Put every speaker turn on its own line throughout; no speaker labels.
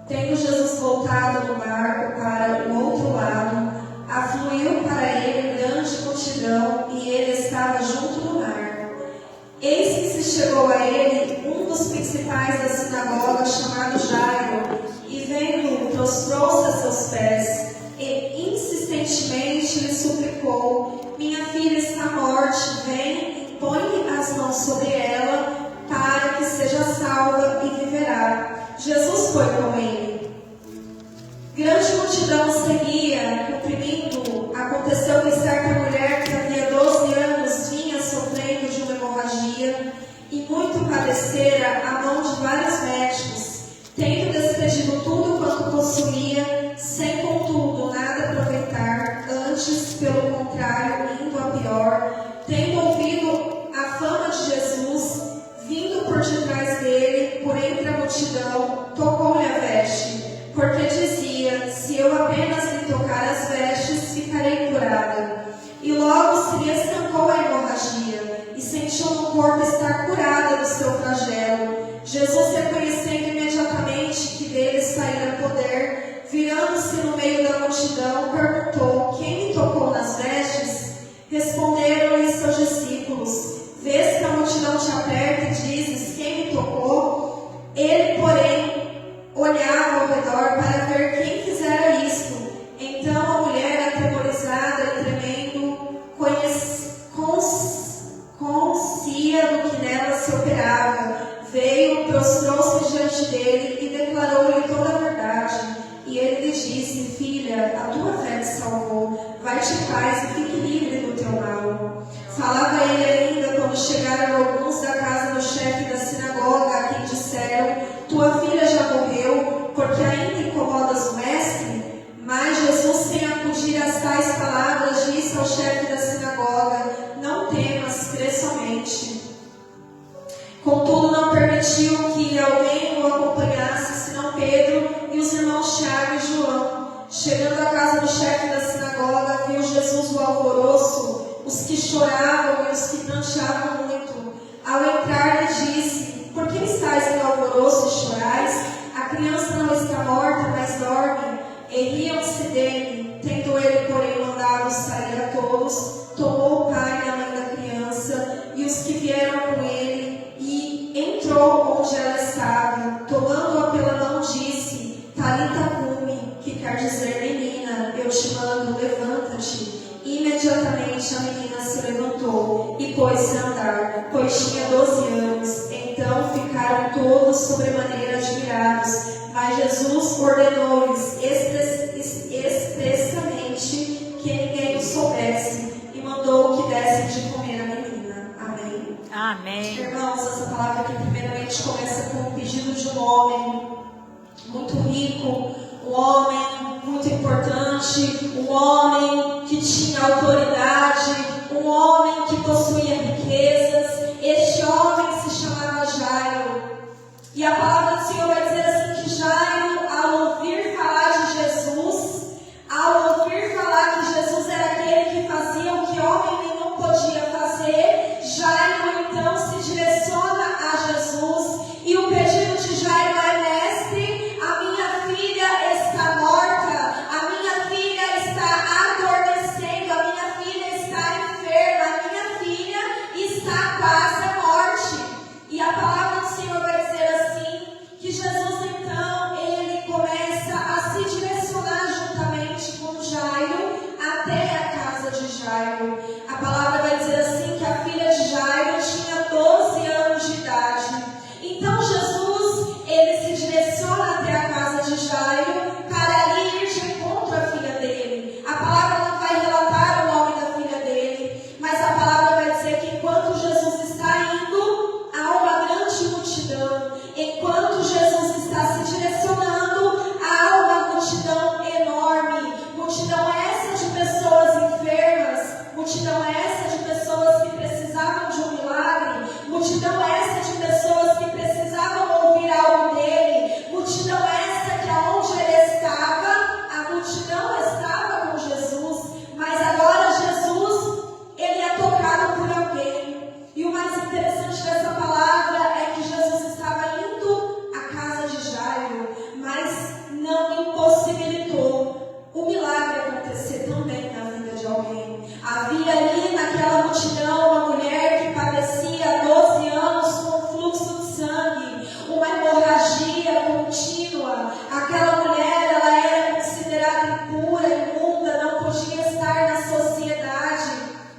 Tendo Jesus voltado no barco para o outro lado, afluiu para ele grande multidão e ele estava junto do mar. Eis que se chegou a ele um dos principais da sinagoga, chamado Jairo, e vendo-o, prostrou-se a seus pés e insistentemente lhe suplicou: minha filha está à morte, vem e põe as mãos sobre ela, para que seja salva e viverá. Jesus foi com ele. Grande multidão o seguia, cumprindo-o. Aconteceu que certa mulher que havia 12 anos vinha sofrendo de uma hemorragia e muito padecera à mão de vários médicos, tendo despedido tudo quanto possuía, sem contudo nada aproveitar, antes, pelo contrário, indo a pior, tendo ouvido a fama de Jesus, vindo por detrás dele, por entre a multidão, tocou-lhe a veste, porque dizia: se eu apenas lhe tocar as vestes, ficarei curada. E logo se lhe estancou a hemorragia, e sentiu no corpo estar curada do seu flagelo. Jesus, reconhecendo imediatamente que dele saíra poder, virando-se no meio da multidão, perguntou: quem me tocou nas vestes? Responderam-lhe seus discípulos: vês que a multidão te aperta e dizes: quem me tocou? Ele, porém, olhava ao redor para ver quem fizera isto. Então a mulher, atemorizada e tremendo, conscia do que nela se operava, veio, prostrou-se diante dele e declarou-lhe toda a verdade. E ele lhe disse: filha, a tua fé te salvou, vai-te em paz e fique livre do teu mal. Falava ele ainda quando chegaram alguns da casa do chefe da sinagoga, a quem disseram: tua filha já morreu, porque ainda incomodas o mestre? Mas Jesus, sem acudir às tais palavras, disse ao chefe da sinagoga: não temas, crê somente. Contudo, não permitiu que alguém o acompanhasse, senão Pedro e os irmãos Tiago e João. Chegando à casa do chefe da sinagoga, viu Jesus o alvoroço, os que choravam e os que pranteavam muito. Ao entrar, lhe disse: por que estáis em alvoroço e chorais? A criança não está morta, mas dorme. E riam-se dele. Tendo ele, porém, mandado sair a todos, tomou o pai e a mãe da criança e os que vieram com ele, e entrou onde ela estava. Tomando-a pela mão, disse: Talita cumi, que quer dizer: menina, eu te mando, levanta-te. Imediatamente a menina se levantou e pôs-se a andar, pois tinha 12 anos. Então ficaram todos sobremaneira admirados. Mas Jesus ordenou-lhes expressamente que ninguém o soubesse e mandou que dessem de comer a menina. Amém.
Amém.
Irmãos, essa palavra aqui primeiramente começa com o pedido de um homem muito rico, um homem muito importante, um homem que tinha autoridade, um homem que possuía riquezas. Este homem se chamava Jairo. E a palavra do Senhor vai dizer assim, que Jairo, ao ouvir falar de Jesus, ao ouvir falar que Jesus era aquele que fazia o que homem nenhum podia fazer, Jairo então se direciona a Jesus, e o pedido de Jairo é: mestre, a minha filha está morta, a minha filha está adormecendo, a minha filha está enferma, a minha filha está quase à morte. E a palavra do Senhor vai dizer assim, que Jesus contínua. Aquela mulher, ela era considerada impura, imunda, não podia estar na sociedade.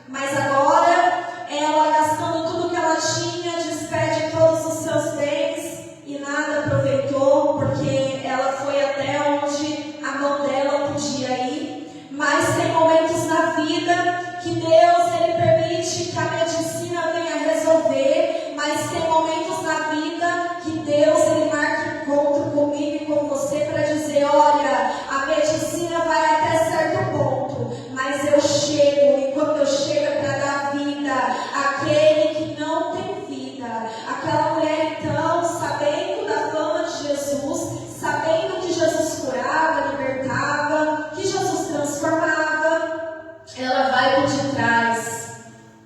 Mas agora, ela gastando tudo que ela tinha, despede todos os seus bens e nada aproveitou, porque ela foi até onde a mão dela podia ir. Mas tem momentos na vida que Deus, Ele permite que a medicina venha resolver, mas tem momentos na vida que Deus, Ele marca encontro comigo e com você para dizer, olha, a medicina vai até certo ponto, mas eu chego, e quando eu chego é para dar vida àquele que não tem vida. Aquela mulher então, sabendo da fama de Jesus, sabendo que Jesus curava, libertava, que Jesus transformava, ela vai por detrás.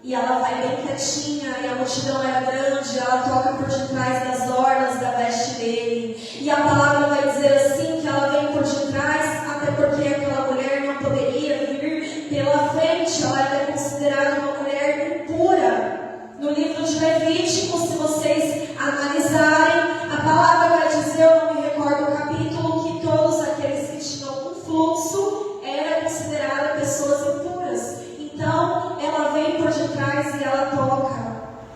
E ela vai bem quietinha, e a multidão era grande, ela toca por detrás das orlas da veste dele. E a palavra vai dizer assim, que ela vem por detrás, até porque aquela mulher não poderia vir pela frente, ela era considerada uma mulher impura. No livro de Levítico, se vocês analisarem, a palavra vai dizer, eu não me recordo o capítulo, que todos aqueles que tinham um fluxo eram considerados pessoas impuras. Então, ela vem por detrás e ela toca.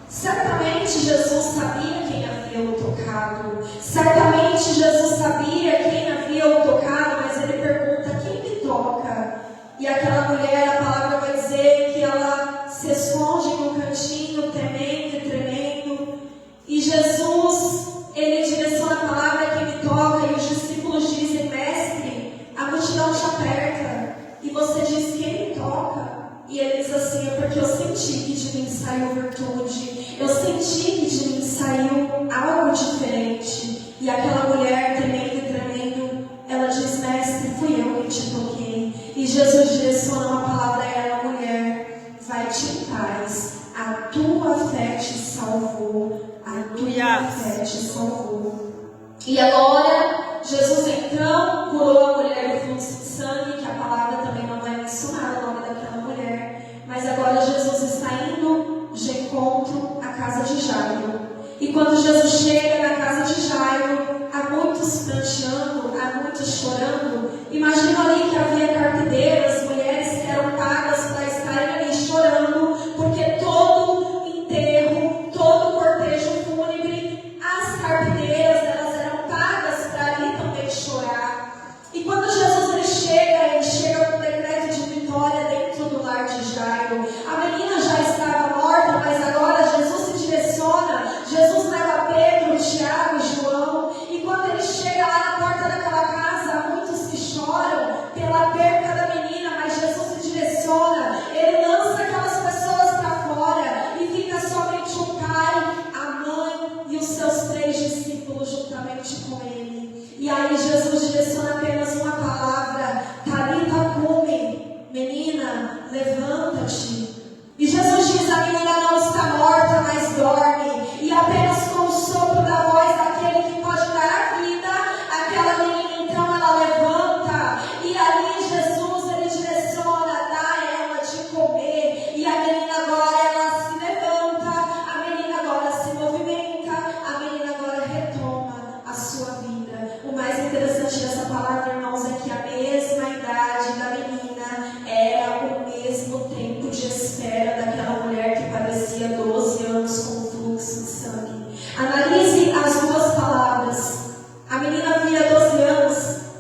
Certamente Jesus sabia quem havia o tocado. Certamente Jesus sabia quem havia o tocado, mas ele pergunta, quem me toca? E aquela mulher, a palavra vai dizer que ela se esconde no cantinho, temendo e tremendo. E Jesus, ele direciona a palavra, quem me toca, e os discípulos dizem, mestre, a multidão te aperta. E você diz, quem me toca? E ele diz assim, é porque eu senti que de mim saiu virtude, eu senti que de mim saiu algo diferente. E aquela mulher, temendo e tremendo, ela diz, mestre, fui eu que te toquei. E Jesus direciona uma palavra a ela, mulher, vai-te em paz, a tua fé te salvou, a tua fé te salvou. E agora, Jesus então curou a mulher do fluxo de sangue, que a palavra também não vai mencionar o nome daquela mulher, mas agora Jesus está indo de encontro à casa de Jairo. E quando Jesus chega na casa de Jairo, há muitos pranteando, há muitos chorando. Imagina ali que havia carpideiras, mulheres que eram pagas para estarem ali chorando, porque todo enterro, todo cortejo fúnebre, as carpideiras, elas eram pagas para ali também chorar. E quando Jesus ele chega com um decreto de vitória dentro do lar de Jairo. A menina já estava morta, mas agora Jesus se direciona, Jesus leva Pedro, Tiago e João, e quando ele chega lá na porta daquela casa, há muitos que choram pela perda da menina, mas Jesus se direciona, ele lança aquelas pessoas para fora, e fica somente o pai, a mãe e os seus 3 discípulos juntamente com ele. E aí Jesus direciona apenas uma palavra, Talita cumi, menina, levanta-te. E Jesus diz, a menina não está morta, mas dorme. E apenas com o sopro da voz daquele que pode dar a vida, aquela menina então ela levanta. E ali Jesus, ele direciona, dá ela de comer. E a menina agora ela se levanta, a menina agora se movimenta, a menina agora retoma a sua vida. O mais interessante dessa palavra, irmãos, é que a mesma idade da menina era o mesmo tempo de espera daquela mulher que padecia 12 anos com fluxo de sangue. Analise as duas palavras. A menina havia 12 anos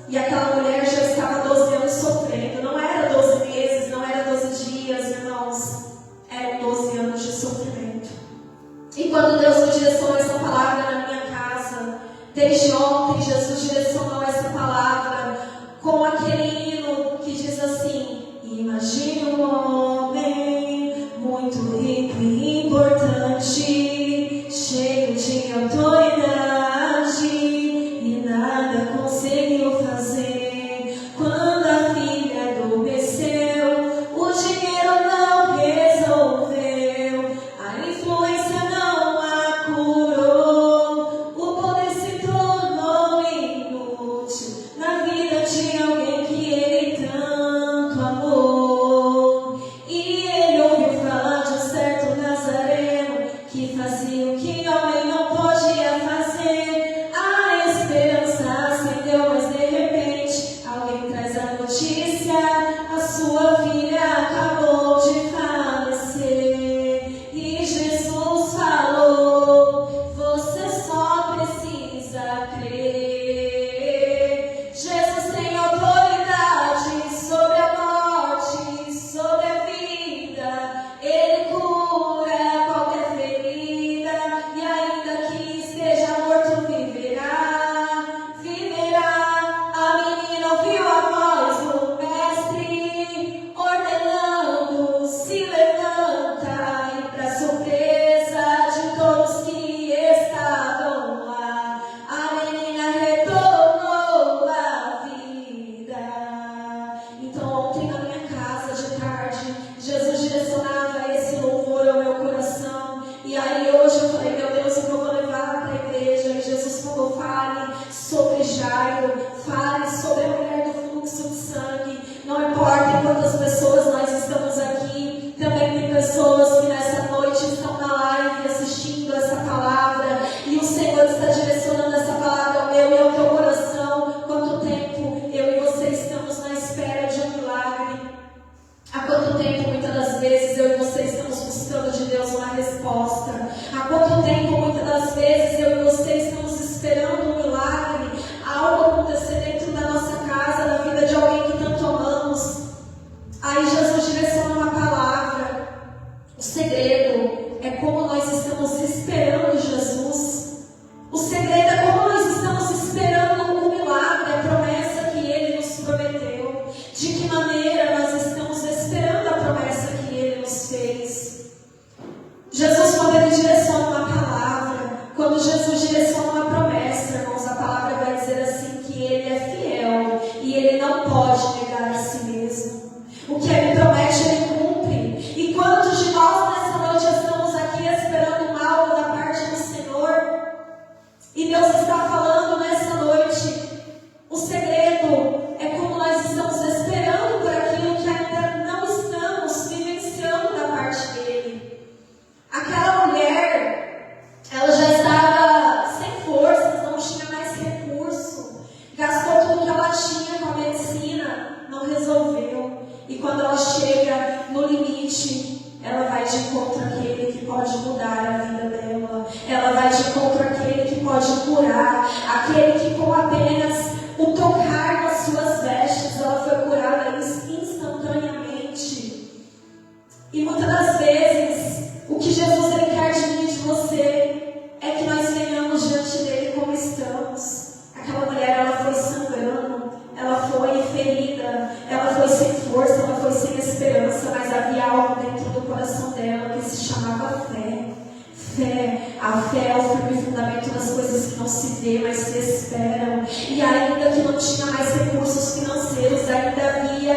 e aquela mulher já estava 12 anos sofrendo. Não era 12 meses, não era 12 dias, irmãos. Eram 12 anos de sofrimento. E quando Deus me direcionou essa palavra na minha casa, desde ontem Jesus direcionou essa palavra com aquele hino que diz assim: imagine um homem muito rico e importante, cheio de autoridade, e nada conseguiu fazer. Quando a filha adormeceu, o dinheiro não resolveu, a influência não a curou, o poder se tornou inútil na vida de alguém que ele tanto amou. crer. Jesus tem autoridade sobre a morte, sobre a vida. Ele cura qualquer ferida e ainda que esteja morto viverá, viverá. A menina ouviu a voz do mestre ordenando: se levanta, e para surpresa de todos que estavam lá, a menina retornou à vida. Então ontem na minha casa de tarde, Jesus direcionava esse louvor ao meu coração. E aí hoje eu falei: meu Deus, eu vou levar para a igreja. E Jesus falou: fale sobre Jairo, fale sobre a mulher do fluxo de sangue. Não importa quantas pessoas nós estamos aqui, também tem pessoas que nessa noite estão na live assistindo essa palavra, e o Senhor está direcionando essa palavra ao meu e ao teu coração. Quanto tempo eu e você estamos na espera de um milagre? Há quanto tempo, muitas das vezes, eu e você estamos buscando de Deus uma resposta? Há quanto tempo, muitas das vezes, eu e você estamos esperando um milagre, algo acontecer dentro da nossa casa, da vida de alguém que tanto amamos? Aí Jesus direciona uma palavra. O segredo é como nós estamos esperando Jesus. O segredo é como nós estamos esperando o milagre, a promessa que Ele nos prometeu. De que maneira nós estamos esperando a promessa que Ele nos fez. Jesus, quando Ele direciona uma palavra, quando Jesus direciona uma promessa, irmãos, a palavra vai dizer assim, que Ele é fiel e Ele não pode negar a si mesmo. O que Ele promete, Ele cumpre. E quantos de nós nessa noite estamos aqui esperando algo da parte do Senhor? E Deus está falando nessa noite. O segredo é como nós estamos esperando por aquilo que ainda não estamos vivenciando da parte dEle. Aquela mulher, ela já estava sem forças, não tinha mais recurso, gastou tudo que ela tinha com a medicina, não resolveu. E quando ela chega no limite, ela vai de encontro àquele que pode mudar a vida dela. Ela vai de encontro àquele que pode curar, aquele que com apenas o tocar nas suas vestes, ela foi curada instantaneamente. E muitas das vezes, o que Jesus ele quer de mim e de você é que nós venhamos diante dele como estamos. Aquela mulher, ela foi sangrando, ela foi ferida, ela foi sem força, ela foi sem esperança, mas havia algo dentro do coração dela que se chamava fé. A fé é o firme fundamento das coisas que não se vê, mas se esperam. E ainda que não tinha mais recursos financeiros, ainda havia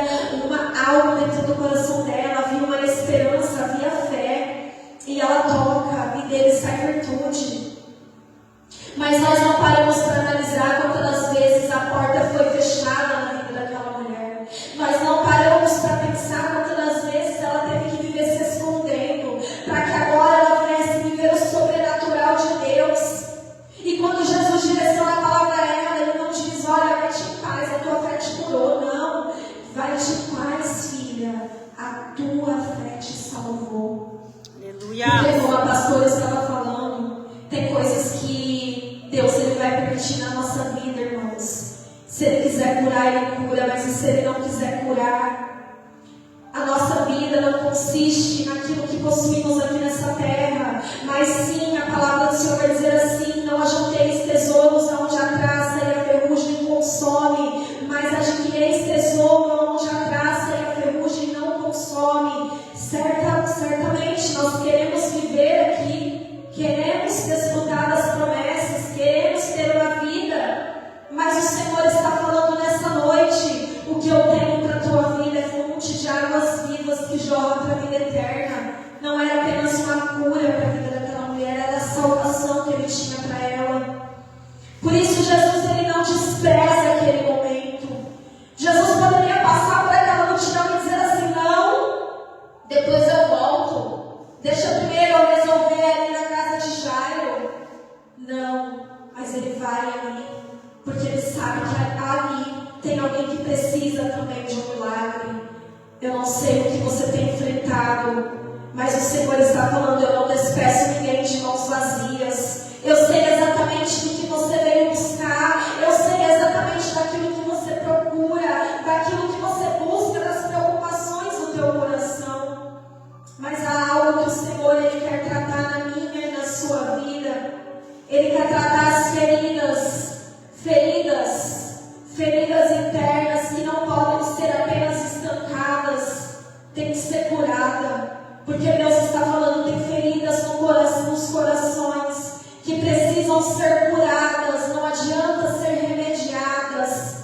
algo dentro do coração dela, havia uma esperança, havia fé. E ela toca, e dele sai virtude. Mas nós não paramos para analisar quantas vezes a porta foi fechada na vida daquela mulher. Nós não paramos para pensar quantas vezes ela teve que viver se escondendo, para que agora ela pudesse viver o sobrenatural de Deus. E quando Jesus direciona a palavra a ela, Ele não diz: olha, vai-te em paz, a tua fé te curou. Não, vai-te em paz, filha, a tua fé te salvou.
Aleluia.
Porque como a pastora estava falando, tem coisas que Deus ele vai permitir na nossa vida, irmãos. Se Ele quiser curar, Ele cura, mas se Ele não quiser curar, a nossa vida não consiste naquilo que possuímos aqui nessa terra, mas sim, a palavra do Senhor vai dizer assim: não ajunteis tesouros onde a traça e a ferrugem consome, mas adquireis tesouro onde a traça e a ferrugem não consome. Certamente nós queremos viver aqui, queremos desfrutar das promessas, queremos ter uma vida, mas o Senhor está falando nessa noite: o que eu tenho para a tua vida é fonte de águas vivas que jorram para a vida eterna. Não era apenas uma cura para a vida daquela mulher, era a salvação que Ele tinha para ela. Por isso Jesus ele não despreza aquele momento. Jesus poderia passar por aquela multidão e dizer assim: não, depois eu volto, deixa primeiro eu resolver ali na casa de Jairo. Não, mas Ele vai ali, porque Ele sabe que ali tem alguém que precisa também de um milagre. Eu não sei o que você tem enfrentado, mas o Senhor está falando: eu não despeço ninguém de mãos vazias. Eu sei exatamente do que você veio buscar. feridas internas que não podem ser apenas estancadas, tem que ser curada, porque Deus está falando, tem feridas nos corações que precisam ser curadas, não adianta ser remediadas,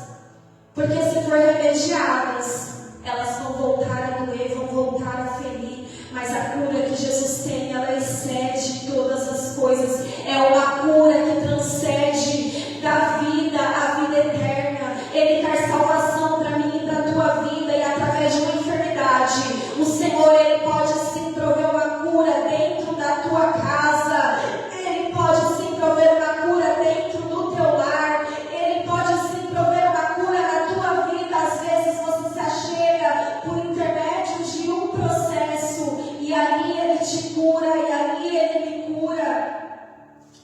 porque se for remediadas, elas vão voltar a doer, vão voltar a ferir, mas a cura que Jesus tem, ela excede todas as coisas, é uma cura que transcende da vida à vida eterna. Ele traz salvação para mim e para a tua vida, e através de uma enfermidade, o Senhor, Ele pode sim prover uma cura dentro da tua casa, Ele pode sim prover uma cura dentro do teu lar, Ele pode sim prover uma cura na tua vida. Às vezes você se achega por intermédio de um processo, e ali Ele te cura, e ali Ele me cura,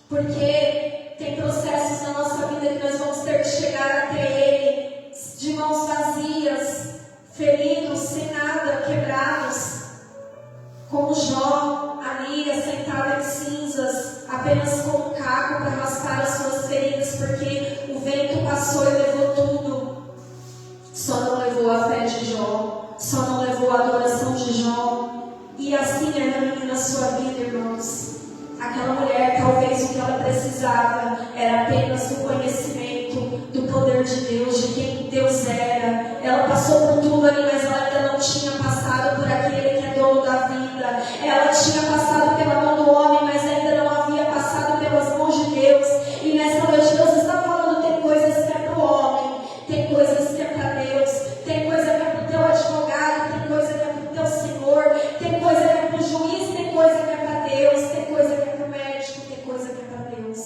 porque tem processos na nossa vida que nós vamos ter que chegar até Ele de mãos vazias, feridos, sem nada, quebrados, como Jó ali assentado em cinzas, apenas com um caco para raspar as suas feridas, porque o vento passou e levou tudo. Só não levou a fé de Jó, só não levou a adoração de Jó. E assim é na minha e na sua vida, irmãos. Aquela mulher, talvez o que ela precisava era apenas do conhecimento, do poder de Deus, de quem Deus era. Ela passou por tudo ali, mas ela ainda não tinha passado por aquele que é dono da vida. Ela tinha passado pela mão do homem, mas ainda não havia passado pelas mãos de Deus. E nessa noite Deus está falando, tem coisas que é para o homem, tem coisas que é para Deus, tem coisa que é para o teu advogado, tem coisa que é para o teu Senhor, tem coisa que é para o juiz, tem coisa que é para Deus, tem coisa que é para o médico, tem coisa que é para Deus.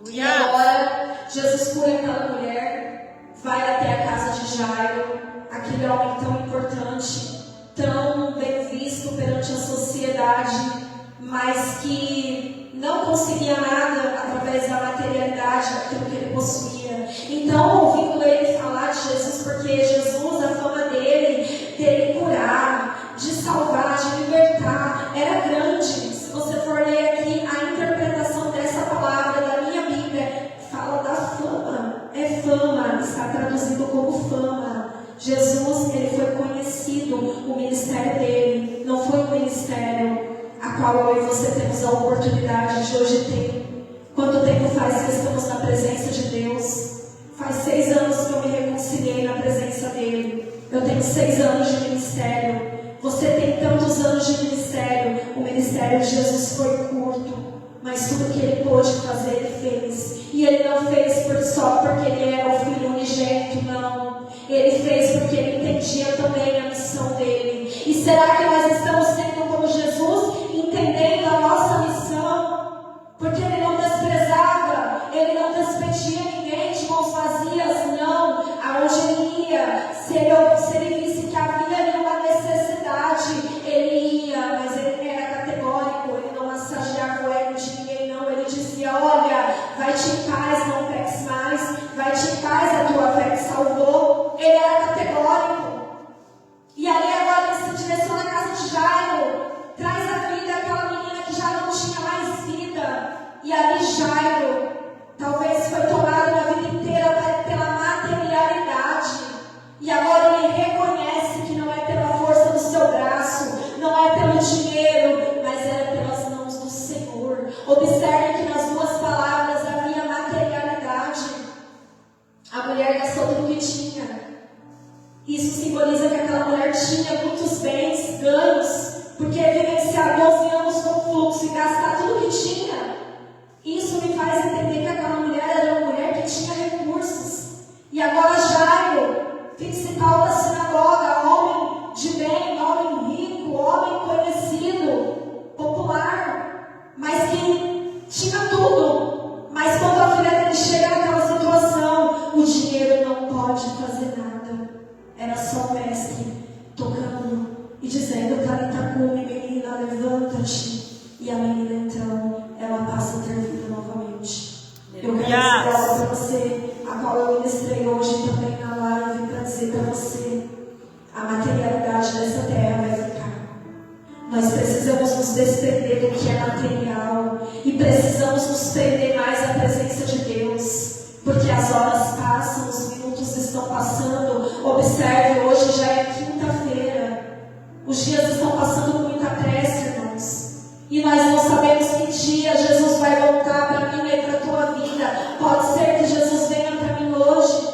E agora Jesus cura aquela mulher, vai até a casa de Jairo, aquele homem tão importante, tão bem visto perante a sociedade, mas que não conseguia nada através da materialidade, daquilo que ele possuía. Então, ouvindo ele falar de Jesus, porque Jesus, a fama dele curar, de salvar, de libertar, era grande. Se você for ler aqui a interpretação dessa palavra da minha Bíblia, fala da fama, é fama, está traduzido como fama. Jesus, ele foi conhecido, o ministério dele não foi um ministério a qual eu e você temos a oportunidade de hoje ter. Quanto tempo faz que estamos na presença de Deus? Faz 6 anos que eu me reconciliei na presença dele. Eu tenho 6 anos de ministério. Você tem tantos anos de ministério. O ministério de Jesus foi curto, mas tudo que ele pôde fazer, ele fez. E ele não fez só porque ele era o filho unigênito, não. Ele fez porque ele entendia também a missão dele. E será que nós estamos sendo como Jesus, entendendo a nossa missão? Porque ele não desprezava, ele não despedia ninguém de mãos vazias, não. Aonde ele ia, se ele visse que havia ali uma necessidade, ele ia, mas ele era categórico, ele não massageava o ego de ninguém, não. Ele dizia, olha, vai-te em paz, não peques mais, vai-te em paz, a tua fé te salvou. Ele era categórico. E aí agora ele se direciona à casa de Jairo, traz à vida aquela menina que já não tinha mais vida. E ali Jairo, talvez foi tomado na vida inteira pela materialidade. E agora ele reconhece que não é pela força do seu braço, não é pelo dinheiro, mas era pelas mãos do Senhor. Observe que nas duas palavras havia materialidade. A mulher gastou tudo que tinha. Isso simboliza que aquela mulher tinha muitos bens, ganhos, porque vivenciar 12 anos com fluxo e gastar tudo que tinha. Isso me faz entender que aquela mulher era uma mulher que tinha recursos. E agora Jairo, principal da sinagoga, homem de bem, homem rico, homem conhecido, popular, mas que tinha tudo. Mas quando a filha dele chega naquela situação, o dinheiro não pode fazer nada. Era só o mestre tocando e dizendo, Talita cumi, menina, levanta-te. E a menina as horas passam, os minutos estão passando. Observe, hoje já é quinta-feira. Os dias estão passando com muita pressa, irmãos. E nós não sabemos que dia Jesus vai voltar para mim e para a tua vida. Pode ser que Jesus venha para mim hoje.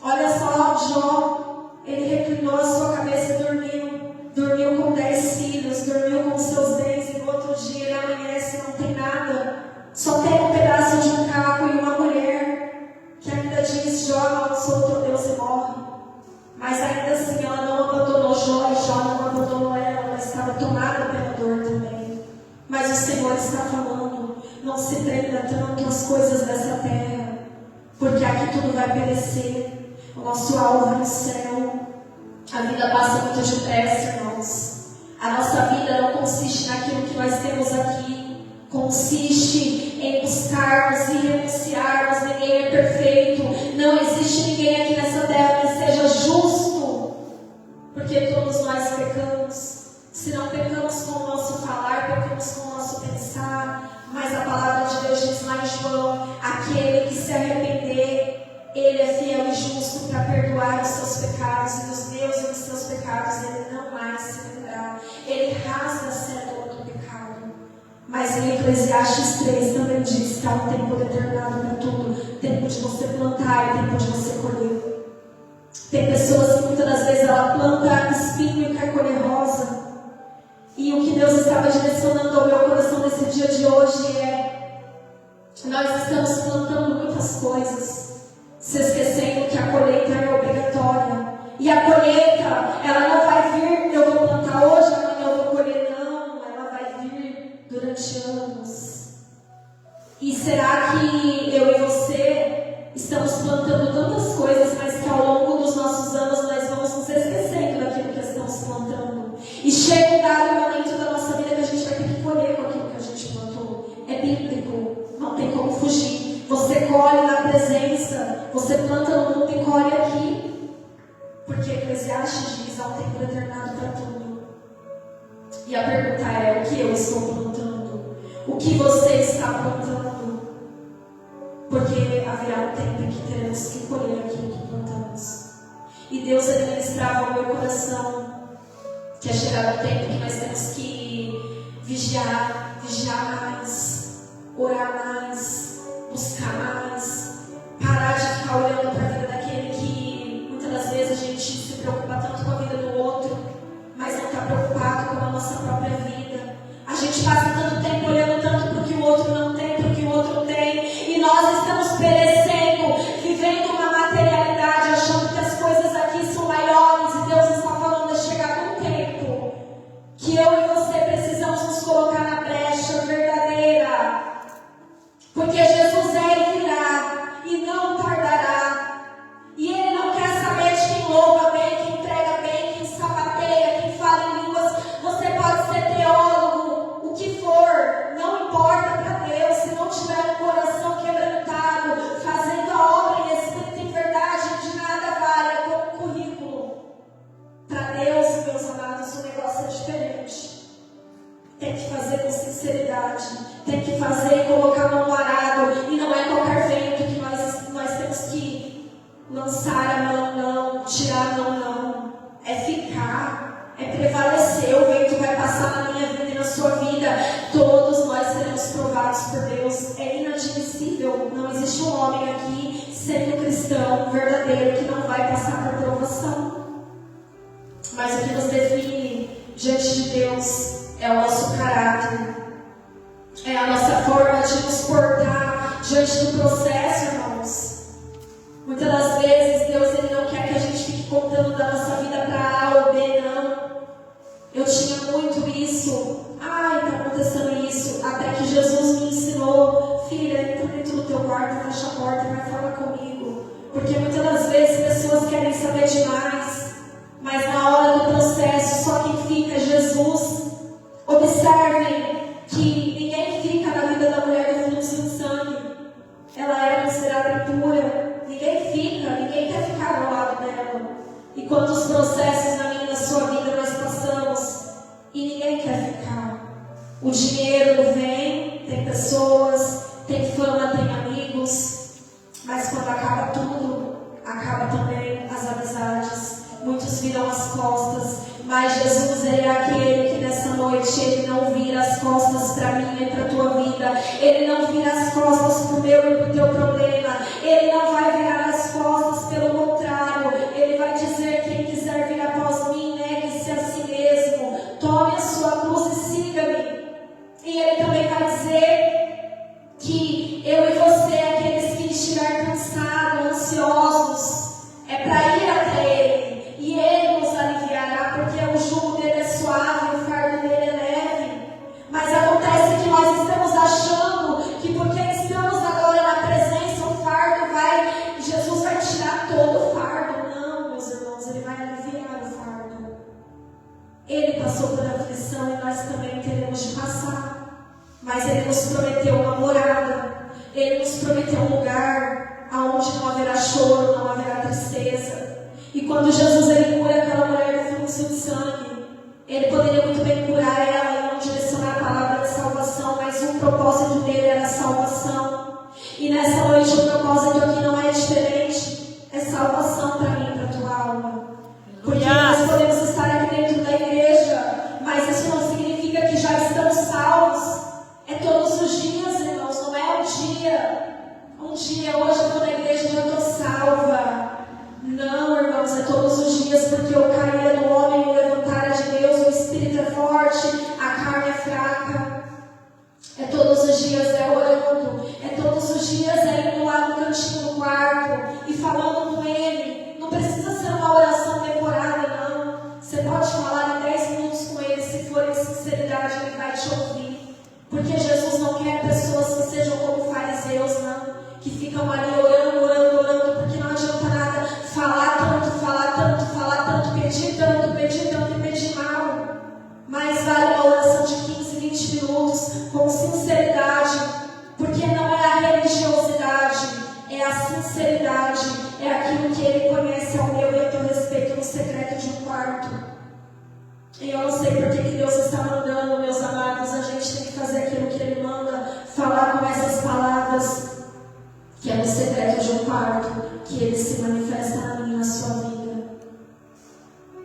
Olha só, Jó, ele reclinou a sua cabeça e dormiu. Dormiu com 10 filhos, dormiu com seus 10 e no outro dia ele amanhece e não tem nada. Só tem um pedaço de um caco e uma mulher que ainda diz: Jó amaldiçoou o teu Deus e morre. Mas ainda assim ela não abandonou Jó e Jó não abandonou ela estava tomada pela dor também. Mas o Senhor está falando: não se prenda tanto às coisas dessa terra, porque aqui tudo vai perecer. O nosso alvo é o céu. A vida passa muito depressa, irmãos. A nossa vida não consiste naquilo que nós temos aqui. Consiste em buscarmos e renunciarmos. Ninguém é perfeito. Não existe ninguém aqui nessa terra que seja justo. Porque todos nós pecamos. Se não pecamos com o nosso falar, pecamos com o nosso pensar. Mas a palavra de Deus diz lá em João: aquele que se arrepender, Ele é fiel e justo para perdoar os seus pecados, e dos meus e dos seus pecados Ele não mais se lembrar. Ele rasga a cédula do pecado. Mas em Eclesiastes 3 também diz que há um tempo determinado para tudo. Tempo de você plantar e tempo de você colher. Tem pessoas que muitas das vezes ela planta espinho e quer colher rosa. E o que Deus estava direcionando ao meu coração nesse dia de hoje é: nós estamos plantando muitas coisas, se esquecendo que a colheita é obrigatória. E a colheita, ela não vai vir, eu vou plantar hoje, amanhã eu vou colher. Não, ela vai vir durante anos. E será que eu e você estamos plantando tantas coisas, mas que ao longo dos nossos anos nós vamos nos esquecendo daquilo que estamos plantando? E chega um dado momento da nossa vida que a gente vai ter que colher com aquilo que a gente plantou. É bíblico, não tem como fugir. Você colhe na presença, você planta no mundo e colhe aqui. Porque Eclesiastes diz: há um tempo determinado para tudo. E a pergunta é: o que eu estou plantando? O que você está plantando? Porque haverá um tempo em que teremos que colher aquilo que plantamos. E Deus ministrava ao meu coração que é chegado o tempo que nós temos que vigiar mais, orar mais, buscar mais, parar de ficar olhando para a vida daquele que muitas das vezes a gente se preocupa tanto com a vida do outro, mas não está preocupado com a nossa própria vida. A gente passa tanto tempo olhando tanto para o que o outro não tem, para o que o outro tem, e nós estamos perecendo, vivendo uma materialidade, achando que as coisas aqui são maiores, e Deus está falando: é chegado um tempo que eu e você precisamos nos colocar na brecha verdadeira. Porque Jesus é e virá, e não tardará. E Ele não quer saber de quem louva bem, quem prega bem, quem sapateia, quem fala em línguas. Você pode ser teólogo, o que for, não importa para Deus. Se não tiver um coração quebrantado, fazendo a obra em espírito e em verdade, de nada vale, é como um currículo. Para Deus, meus amados, o negócio é diferente. Tem que fazer com sinceridade, tem que fazer e colocar a mão no arado, e não é qualquer vento que nós temos que lançar a mão, não, tirar a mão, não. É ficar, é prevalecer. O vento vai passar na minha vida e na sua vida. Todos nós seremos provados por Deus. É inadmissível, não existe um homem aqui, sendo cristão verdadeiro, que não vai passar por provação. Mas o que nos define diante de Deus é o nosso caráter, é a nossa forma de nos portar diante do processo, irmãos. Muitas das vezes Deus ele não quer que a gente fique contando da nossa vida para A ou B, não. Eu tinha muito isso. Ai, está acontecendo isso. Até que Jesus me ensinou: filha, entra dentro do teu quarto, fecha a porta e vai falar comigo. Porque muitas das vezes pessoas querem saber demais, mas na hora do processo só quem fica é Jesus. Observem que ninguém fica na vida da mulher do fluxo de sangue. Ela era considerada impura. Ninguém fica, ninguém quer ficar ao lado dela. E quantos processos na minha e na sua vida nós passamos e ninguém quer ficar. O dinheiro vem, tem pessoas, tem fama, tem amigos, Mas quando acaba tudo, acaba também as amizades. Muitos viram as costas, mas Jesus, Ele é aquele que nessa noite, Ele não vira as costas para mim e para a tua vida. Ele não vira as costas para o meu e para o teu problema. Ele não vai virar as costas, pelo contrário. Ele vai dizer: quem quiser vir após mim, negue-se a si mesmo. Tome a sua cruz e siga-me. E Ele também vai dizer que eu e você, aqueles que estiver cansados, ansiosos, é para ir até Ele. E Ele nos aliviará, porque o jugo dele é suave, o fardo dele é leve. Mas acontece que nós estamos achando que porque estamos agora na presença, o fardo vai, Jesus vai tirar todo o fardo. Não, meus irmãos, Ele vai aliviar o fardo. Ele passou por aflição e nós também teremos de passar. Mas Ele nos prometeu uma morada. Ele nos prometeu um lugar onde não haverá choro, não haverá tristeza. E quando Jesus ele cura aquela mulher do fluxo de sangue, Ele poderia muito bem curar ela e não direcionar a palavra de salvação, mas o propósito dele era a salvação. E nessa noite o propósito aqui não é diferente, é salvação para mim e para a tua alma. Porque nós podemos estar aqui dentro da igreja, mas isso não significa que já estamos salvos. É todos os dias, irmãos, não é um dia. Um dia, hoje eu estou na igreja e eu estou salva. Não, irmãos, é todos os dias, porque o cair do homem e o levantar de Deus, o espírito é forte, a carne é fraca. É todos os dias, é orando, é todos os dias, é indo lá no cantinho do quarto e falando com Ele. Não precisa ser uma oração decorada, não. Você pode falar em 10 minutos com Ele, se for em sinceridade, Ele vai te ouvir. Porque Jesus não quer pessoas que sejam como fariseus, não. Que ficam ali orando, orando, orando, porque não adianta nada falar tanto, pedir tanto e pedir mal. Mas vale uma oração de 15, 20 minutos com sinceridade, porque não é a religiosidade, é a sinceridade, é aquilo que Ele conhece ao meu e ao teu respeito no secreto de um quarto. E eu não sei porque que Deus está mandando, meus amados, a gente tem que fazer aquilo que Ele manda, falar com essas palavras, que é no secreto de um quarto, que Ele se manifesta na minha e na sua vida.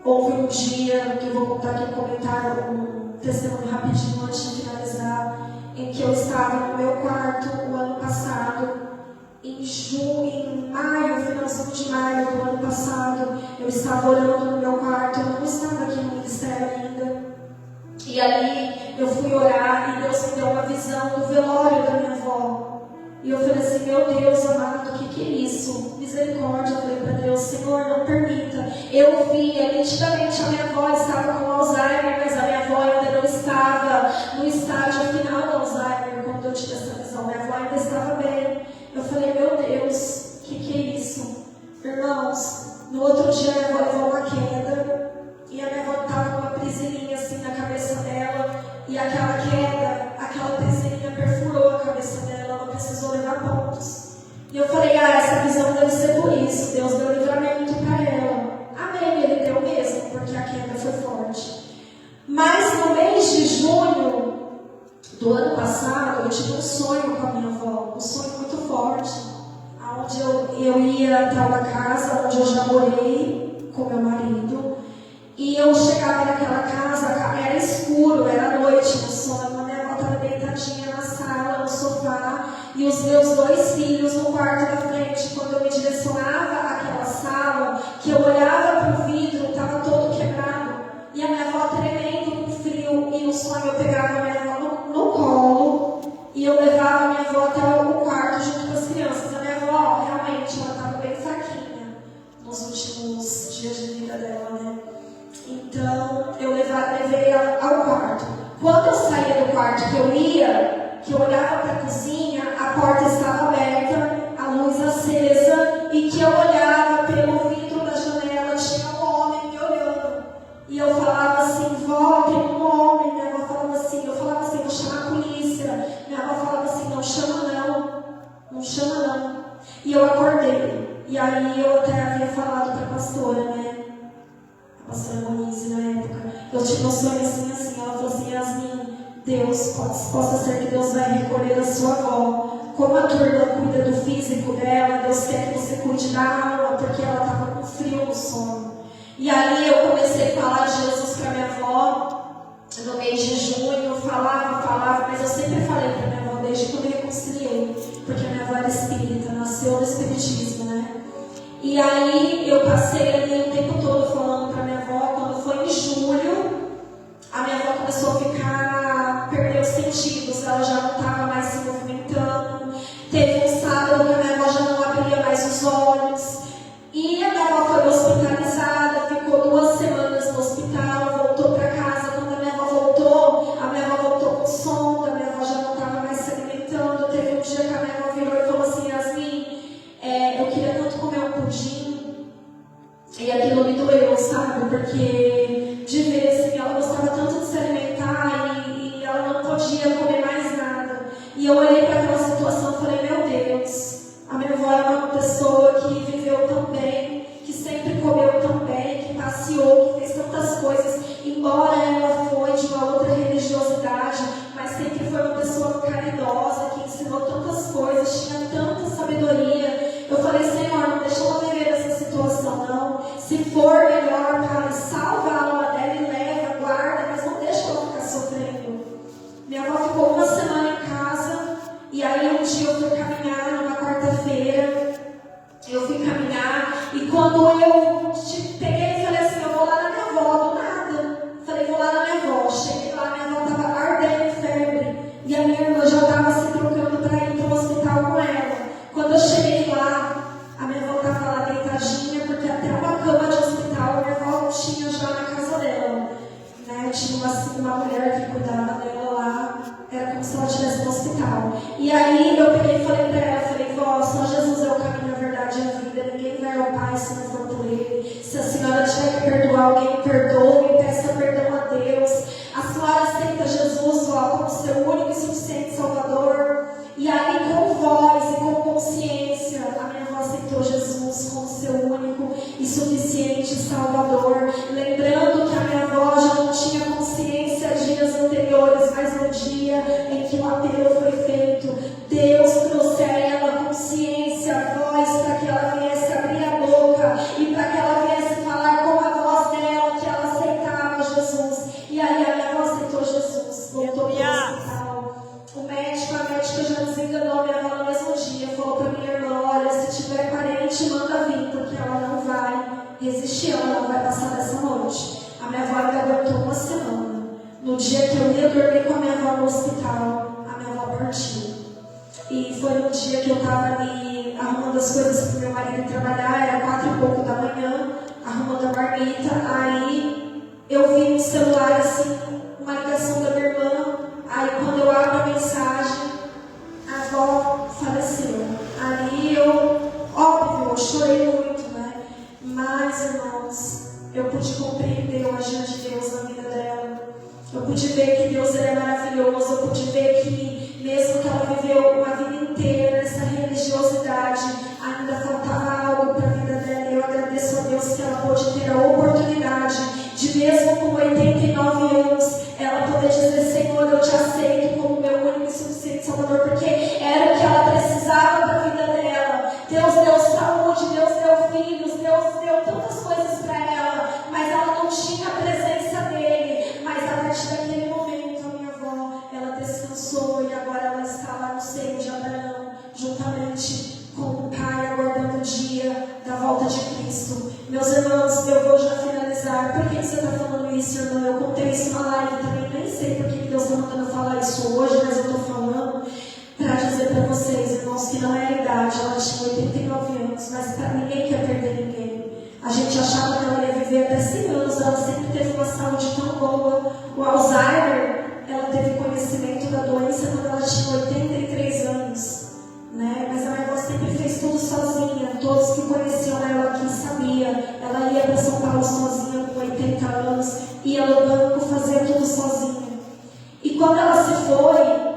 Houve um dia, que eu vou contar aqui um comentário, um testemunho rapidinho antes de finalizar, em que eu estava no meu quarto o ano passado, em maio, finalzinho de maio do ano passado, eu estava orando no meu quarto, eu não estava aqui no ministério ainda. E ali eu fui orar e Deus me deu uma visão do velório da minha avó. E eu falei assim: meu Deus amado, o que é isso? Misericórdia. Eu falei para Deus: Senhor, não permita. Eu via nitidamente a minha avó estava com Alzheimer, mas a minha avó ainda não estava no estágio final do Alzheimer. Quando eu tive essa visão, minha avó ainda estava bem. Eu falei: meu Deus, o que é isso? Irmãos, no outro dia a minha avó levou uma queda e a minha avó estava com uma presilhinha assim na cabeça dela, e aquela queda, aquela presilhinha perfurou a cabeça dela, ela precisou levar pontos. E eu falei: essa visão deve ser por isso, Deus deu livramento para ela. Amém, Ele deu mesmo, porque a queda foi forte. Mas no mês de junho do ano passado, eu tive um sonho com a minha avó, um sonho muito forte, onde eu ia para uma casa onde eu já morei com meu marido, e eu chegava naquela casa, era escuro, era noite no sonho, a minha avó estava deitadinha na sala, no sofá, e os meus 2 filhos no quarto da frente. Quando eu me direcionava àquela sala, que eu olhava para o vidro, estava todo quebrado, e a minha avó tremendo com frio, e no sonho eu pegava a minha avó no colo, e eu levava a minha avó até o quarto junto com as crianças. A minha avó, realmente, ela estava bem fraquinha nos últimos dias de vida dela, né? Então, eu levei ela ao quarto. Quando eu saía do quarto, que eu olhava para a cozinha, a porta estava aberta, a luz acesa, e que eu olhava pelo vidro da janela, tinha um homem me olhando. E eu falava assim: vó, tem um homem. Minha avó falava assim, eu falava assim: vou chamar a polícia. Minha avó falava assim: não chama não, não chama não. E eu acordei. E aí eu até havia falado para a pastora, né? A pastora Monize, na época. Eu tive um sonho assim. Ela falou assim: Yasmin, Deus, possa ser que Deus vai recolher a sua avó como a tua irmã cuida do físico dela, Deus quer que você cuide da alma, porque ela estava com frio no sono. E aí eu comecei a falar de Jesus para minha avó, no mês de junho, falava, mas eu sempre falei para minha avó desde quando eu reconciliei, porque a minha avó era espírita, nasceu no espiritismo, né? E aí eu passei ali o tempo todo falando para minha avó. Quando foi em julho, a minha avó começou a perder os sentidos, ela já não estava mais se movimentando. Teve um sábado que a minha avó já não abria mais os olhos. E a minha avó foi hospitalizada, ficou 2 semanas no hospital, voltou para casa. Quando a minha avó voltou com sonda, a minha avó já não estava mais se alimentando. Teve um dia que a minha avó virou e falou assim: Yasmin, eu queria tanto comer um pudim. E aquilo me doeu, sabe? Porque de ver assim, ela gostava tanto de se alimentar e ela não podia comer mais nada. E eu olhei para aquela situação e falei: meu Deus, a minha avó é uma pessoa que viveu tão bem, que sempre comeu tão bem, que passeou, que fez tantas coisas, embora ela foi de uma outra religiosidade, mas sempre foi uma pessoa caridosa, que ensinou tantas coisas, tinha tanta sabedoria. Eu falei: Senhor, não deixa ela viver essa situação, não. Se for melhor, Pai, salva a alma dela e leva, guarda, mas não deixa ela ficar sofrendo. Minha avó ficou 1 semana em casa, e aí um dia eu fui caminhar numa quarta-feira. Eu fui caminhar, e quando eu peguei e falei assim: eu vou lá na minha avó, do nada. Falei: vou lá na minha avó. Cheguei lá, minha avó estava ardendo em febre, e a minha irmã já estava se trocando para ir para o hospital com ela. Quando eu cheguei lá, a minha avó estava lá deitadinha, porque até uma cama de hospital a minha avó tinha já na casa dela, né? Tinha uma mulher que cuidava dela lá, era como se ela estivesse no hospital. E aí eu peguei e falei para ela, falei: vó, só Jesus é o caminho, a verdade e a vida, ninguém vai ao Pai se não for por Ele. Se a senhora tiver que perdoar alguém, perdoe, peça perdão a Deus. A senhora aceita Jesus, vó, como seu único e suficiente Salvador. E aí, com voz e com consciência, a minha avó aceitou Jesus como seu único e suficiente Salvador. Lembrando que a minha avó já não tinha consciência dias anteriores, mas no dia em que o apelo foi feito, Deus trouxe a ela consciência, voz, para que ela viesse abrir a boca e para que ela viesse falar com a voz dela que ela aceitava Jesus. E aí a minha avó aceitou Jesus, voltou para o hospital. A médica já desenganou a minha avó no mesmo dia, falou para minha irmã: olha, se tiver parente, manda vir, porque ela não vai resistir, ela não vai passar dessa noite. A minha avó ainda aguentou 1 semana. No dia que eu ia dormir com a minha avó no hospital, a minha avó partiu. E foi um dia que eu estava ali arrumando as coisas para o meu marido trabalhar, era 4 e pouco da manhã, arrumando a marmita. Aí eu vi no celular assim, uma ligação da minha irmã. Aí quando eu abro a mensagem, a avó faleceu. Ali óbvio, eu chorei muito, né? Mas, irmãos, eu pude compreender o agir de Deus na vida dela. Eu pude ver que Deus era maravilhoso. Eu pude ver que, mesmo que ela viveu uma vida inteira nessa religiosidade, ainda faltava algo para a vida dela. Eu agradeço a Deus que ela pôde ter a oportunidade de, mesmo com 89 anos, ela poder dizer: Senhor, eu te aceito como meu único e suficiente Salvador, porque era o que ela precisava para a vida dela. Deus deu saúde, Deus deu filhos, Deus deu tantas coisas para ela, mas ela não tinha a presença dele. Mas a partir daquele momento, a minha avó, ela descansou, e agora ela está lá no seio de Abraão, juntamente com o Pai, aguardando o dia da volta de Cristo. Meus irmãos, eu vou já finalizar. Por que você está falando isso, irmão? Eu contei isso na live também, nem sei por que Deus está mandando falar isso hoje, mas eu estou falando para dizer para vocês, irmãos, que não é a idade. Ela tinha 89 anos, mas para ninguém quer perder ninguém. A gente achava que ela ia viver até 100 anos, ela sempre teve uma saúde tão boa. O Alzheimer, ela teve conhecimento da doença quando ela tinha 83 anos. Né? Mas a minha avó sempre fez tudo sozinha. Todos que conheciam ela aqui sabiam. Ela ia para São Paulo sozinha com 80 anos, ia no banco, fazia tudo sozinha. E quando ela se foi,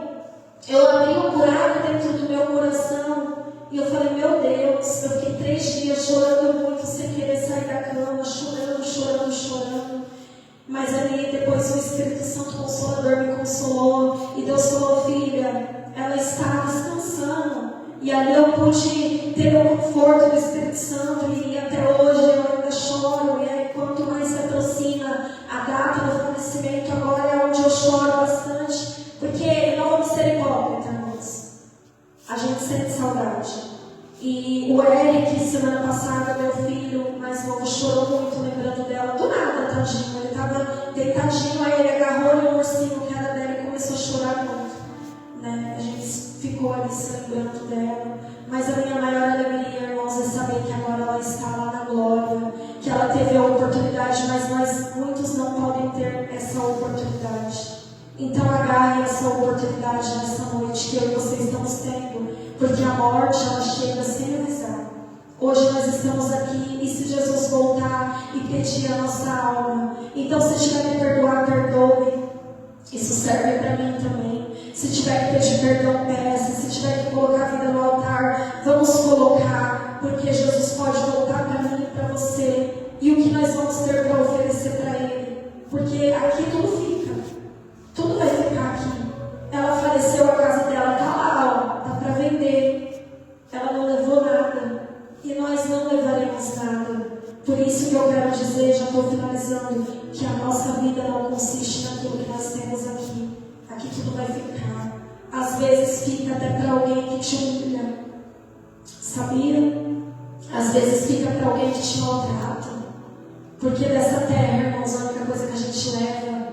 eu abri um buraco dentro do meu coração e eu falei: meu Deus, eu fiquei 3 dias chorando muito, sem querer sair da cama, chorando. Mas ali depois o Espírito Santo Consolador me consolou e Deus falou: filha, ela está descansando. E ali eu pude ter o conforto do Espírito Santo, e até hoje eu ainda choro. E aí, quanto mais se aproxima a data do falecimento, agora é onde eu choro bastante, porque não vamos ser hipócritas, irmãos. A gente sente saudade. E o Eric, semana passada, meu filho mais novo, chorou muito lembrando dela. Do nada, tadinho. Ele estava deitadinho, aí ele agarrou um ursinho que era dela e começou a chorar muito. Né? A gente ficou ali se lembrando dela. Mas a minha maior alegria, irmãos, é saber que agora ela está lá na glória, que ela teve a oportunidade, mas muitos não podem ter essa oportunidade. Então agarre essa oportunidade nessa noite que eu e você estamos tendo, porque a morte ela chega sem avisar. Hoje nós estamos aqui, e se Jesus voltar e pedir a nossa alma, então se tiver que perdoar, perdoe. Isso serve para mim também. Se tiver que pedir perdão, peça. Se tiver que colocar a vida no altar, vamos colocar, porque Jesus pode voltar para mim e para você. E o que nós vamos ter para oferecer para Ele? Porque aqui tudo fica. Tudo vai ficar aqui. Ela faleceu, a casa dela está lá, está para vender. Ela não levou nada. E nós não levaremos nada. Por isso que eu quero dizer, já estou finalizando, que a nossa vida não consiste naquilo que nós temos aqui. Aqui tudo vai ficar. Às vezes fica até para alguém que te humilha. Sabia? Às vezes fica para alguém que te maltrata. Porque dessa terra, irmãos, a única coisa que a gente leva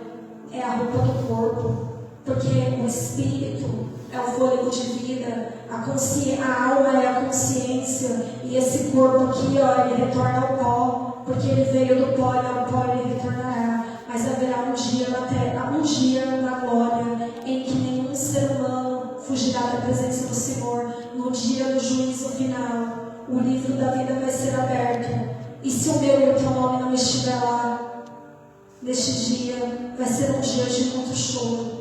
é a roupa do corpo. Porque o espírito é o fôlego de vida, a alma é a consciência, e esse corpo aqui, ó, ele retorna ao pó, porque ele veio do pó, e ao pó ele retornará. Mas haverá um dia na terra, um dia na glória, em que nenhum ser humano fugirá da presença do Senhor. No dia do juízo final, o livro da vida vai ser aberto, e se o meu e o teu nome não estiver lá, neste dia, vai ser um dia de muito choro.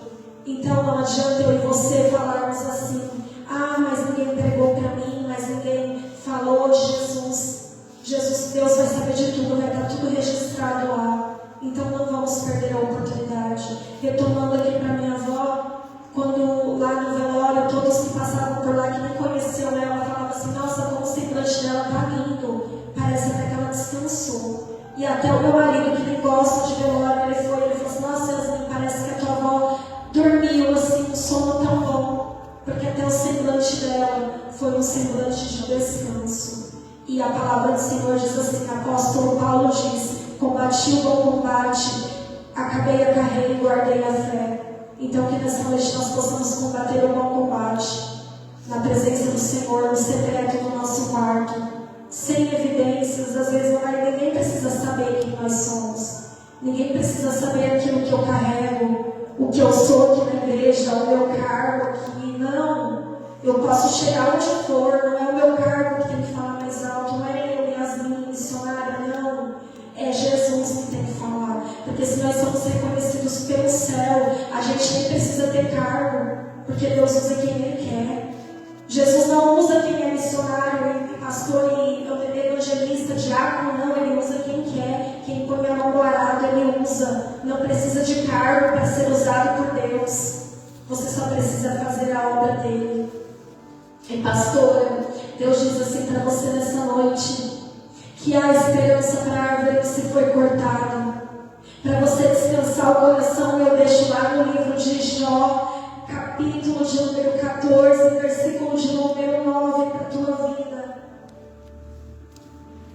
Então não adianta eu e você falarmos assim: ah, mas ninguém pregou para mim, mas ninguém falou de Jesus. Deus vai saber de tudo, vai estar tudo registrado lá. Então não vamos perder a oportunidade. Retomando aqui para minha avó, quando lá no velório, todos que passavam por lá, que nem conheciam ela, falavam assim: nossa, como o semblante dela está lindo, parece até que ela descansou. E até o meu marido, que nem gosta de velório, ele falou assim: nossa, Yasmin, parece que a tua avó dormiu assim, um sono tão bom, porque até o semblante dela foi um semblante de descanso. E a palavra do Senhor diz assim, o apóstolo Paulo diz: combati o bom combate, acabei a carreira e guardei a fé. Então que nessa noite nós possamos combater o bom combate, na presença do Senhor, no secreto do nosso quarto, sem evidências. Às vezes ninguém precisa saber quem nós somos, ninguém precisa saber aquilo que eu carrego, o que eu sou aqui na igreja, o meu cargo aqui. Não, eu posso chegar onde for, não é o meu cargo que tem que falar mais alto, não é eu, Yasmin, missionária, não. É Jesus que tem que falar, porque se nós somos reconhecidos pelo céu, a gente nem precisa ter cargo, porque Deus usa quem Ele quer. Jesus não usa quem é missionário, pastor e evangelista, diácono, não, Ele usa quem quer, quem põe a mão no arado, Ele usa. Não precisa de cargo para ser usado por Deus, você só precisa fazer a obra dEle. E pastora, Deus diz assim para você nessa noite, que há esperança para a árvore que se foi cortada. Para você descansar o coração, eu deixo lá no livro de Jó, capítulo de número 14, versículo de número 9 para a tua vida.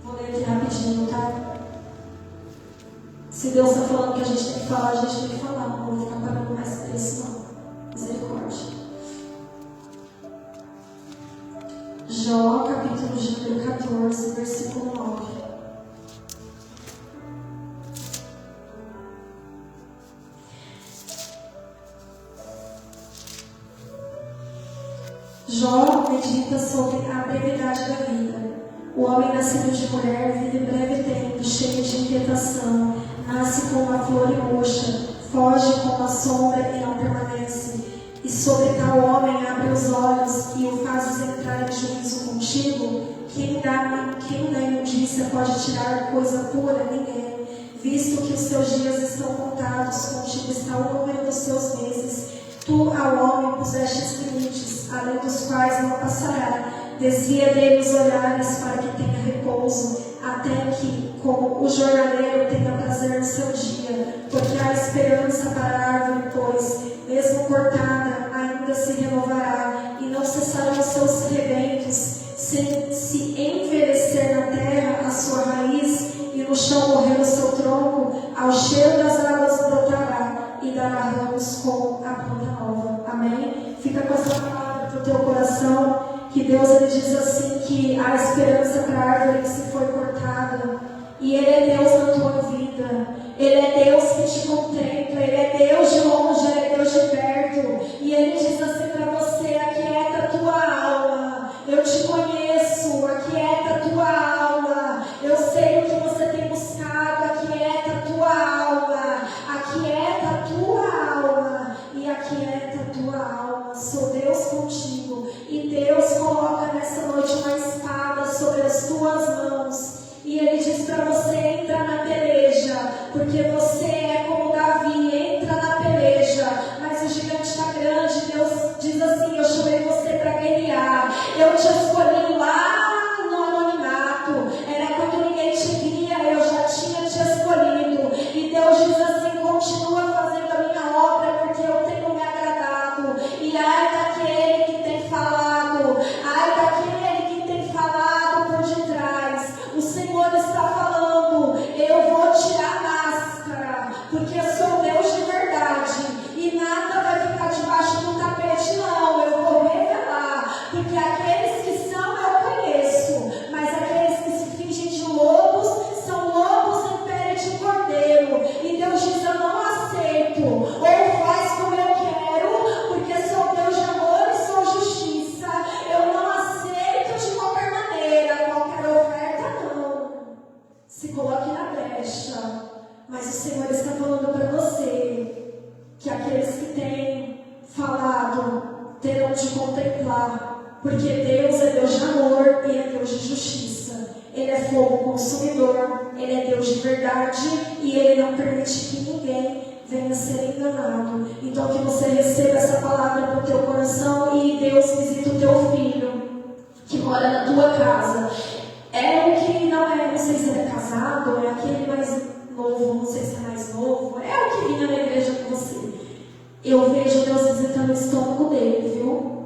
Vou ler aqui rapidinho, tá? Se Deus está falando que a gente tem que falar, a gente tem que falar. Não vou ficar pagando mais preço, não. Misericórdia. Jó, capítulo de número 14, versículo 9. Jó medita sobre a brevidade da vida. O homem nascido de mulher vive breve tempo, cheio de inquietação, nasce como uma flor e murcha, foge como a sombra e não permanece. E sobre tal homem abre os olhos e o fazes entrar em juízo contigo. Quem da imundícia pode tirar coisa pura? Ninguém. Visto que os seus dias estão contados, contigo está o número dos seus meses. Tu ao homem pusestes limites, além dos quais não passará. Desvia dele os olhares para que tenha repouso, até que, como o jornaleiro, tenha prazer no seu dia. Porque há esperança para a árvore, pois, mesmo cortada, ainda se renovará, e não cessarão os seus rebentos, sem se envelhecer na terra a sua raiz, e no chão morrer o seu tronco, ao cheiro das águas brotará, e dará ramos como a planta nova. Amém? Fica com essa palavra para o teu coração, que Deus ele diz assim, que há esperança para a árvore que se foi cortada, e Ele é Deus na tua vida, Ele é Deus que te contempla, Ele é Deus de longe, Ele é Deus de perto, e Ele diz assim para você: aquieta a tua alma, eu te conheço, aquieta a tua alma, eu sei o que você tem buscado, aquieta a tua alma, aquieta a tua alma, e aquieta a tua alma. Sou Deus contigo, e Deus coloca nessa noite uma espada sobre as tuas mãos, e Ele diz para você: entra na peleja, porque você é como Davi, entra na peleja, mas o gigante está grande. Deus diz assim: eu chamei você para guerrear, eu te escolhi lá no anonimato, era quando ninguém te via, eu já tinha te escolhido, e Deus diz assim: continua fazendo a minha obra, porque eu tenho me agradado, e ai daquele que tem falado, ai daquele que tem falado por detrás. O Senhor está falando: eu vou tirar a máscara, porque eu sou Deus de verdade, e nada vai ficar debaixo do tapete, não. Eu vou revelar, porque aqueles que são eu conheço, mas aqueles que se fingem de lobos são lobos em pele de cordeiro. E Deus diz: eu não aceito, ou faz como eu quero, porque sou Deus de amor e sou justiça. Eu não aceito de qualquer maneira, qualquer oferta não. Se coloque na brecha, mas o Senhor está falando para você que aqueles que têm falado terão de contemplar, porque Deus é Deus de amor e é Deus de justiça. Ele é fogo consumidor, Ele é Deus de verdade, e Ele não permite que ninguém venha ser enganado. Então que você receba essa palavra para o teu coração, e Deus visita o teu filho que mora na tua casa. É o que não sei se ele é casado, é aquele mais novo, não sei se é mais novo, é o que vinha na igreja com você. Eu vejo Deus visitando o estômago dele, viu?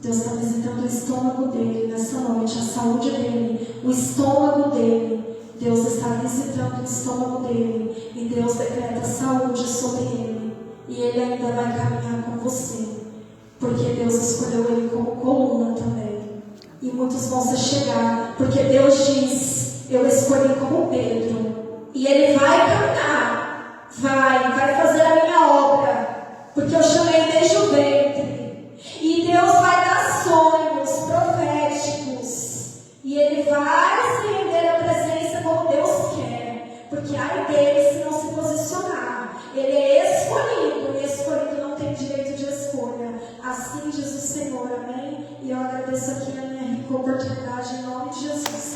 Deus está visitando o estômago dele nessa noite, a saúde dele, o estômago dele. Deus está visitando o estômago dele, e Deus decreta saúde sobre ele, e ele ainda vai caminhar com você, porque Deus escolheu ele como coluna também. E muitos vão se chegar, porque Deus diz: eu escolhi como Pedro, e ele vai caminhar, vai fazer a minha obra, porque eu chamei desde o ventre. E Deus vai dar sonhos proféticos, e ele vai se render à presença como Deus quer, porque ai dele se não se posicionar. Ele é escolhido, e escolhido não tem direito de escolha. Assim diz o Senhor, amém? E eu agradeço aqui a minha rica oportunidade em nome de Jesus.